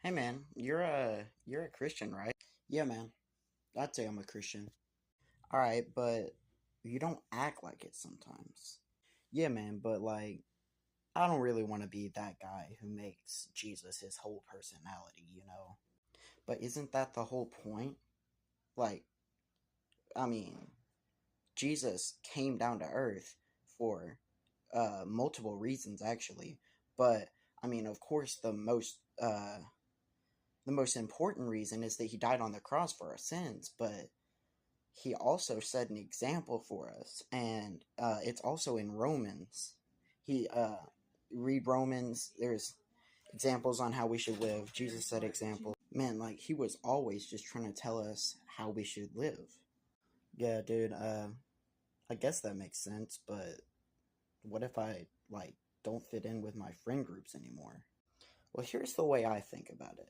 Hey man, you're a Christian, right? Yeah, man. I'd say I'm a Christian. All right, but you don't act like it sometimes. Yeah, man, but like I don't really want to be that guy who makes Jesus his whole personality. But isn't that the whole point? Like, I mean, Jesus came down to earth for multiple reasons actually, but I mean, of course, the most important reason is that he died on the cross for our sins, but he also set an example for us, and it's also in Romans. He Read Romans. There's examples on how we should live. Jesus set example. Man, like he was always just trying to tell us how we should live. Yeah, dude. I guess that makes sense, but what if I like don't fit in with my friend groups anymore? Well, here's the way I think about it.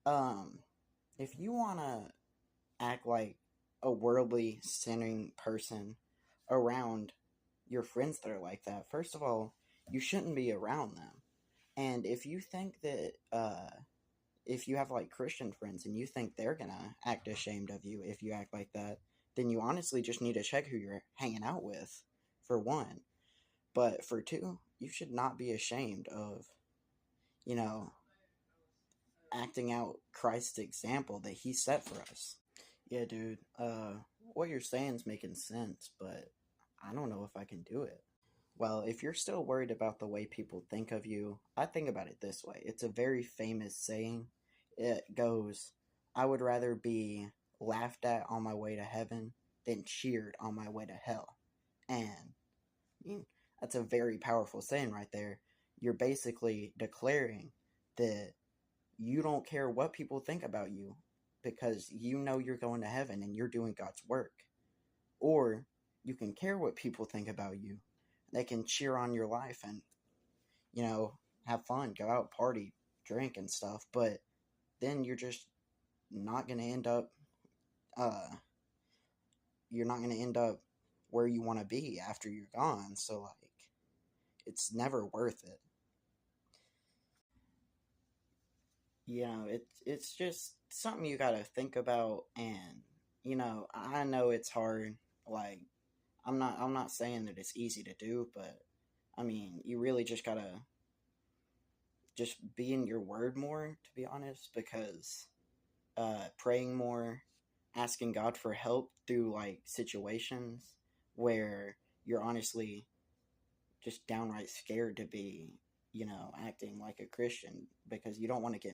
Um, if you wanna act like a worldly sinning person around your friends that are like that, first of all, you shouldn't be around them. And if you think that if you have like Christian friends and you think they're gonna act ashamed of you if you act like that, then you honestly just need to check who you're hanging out with, for one. But for two, you should not be ashamed of, you know, acting out Christ's example that he set for us. Yeah, dude. What you're saying's making sense, but I don't know if I can do it. Well, if you're still worried about the way people think of you, I think about it this way. It's a very famous saying. It goes, I would rather be laughed at on my way to heaven than cheered on my way to hell. And that's a very powerful saying right there. You're basically declaring that you don't care what people think about you because you know you're going to heaven and you're doing God's work. Or you can care what people think about you. They can cheer on your life and, you know, have fun, go out, party, drink and stuff, but then not going to end up uh you're not going to end up where you want to be after you're gone. So like it's never worth it. It's just something you got to think about, and I know it's hard. Like I'm not saying that it's easy to do, but I mean, you really just got to just be in your word more, to be honest, because praying more, asking God for help through like situations where you're honestly just downright scared to be, acting like a Christian because you don't want to get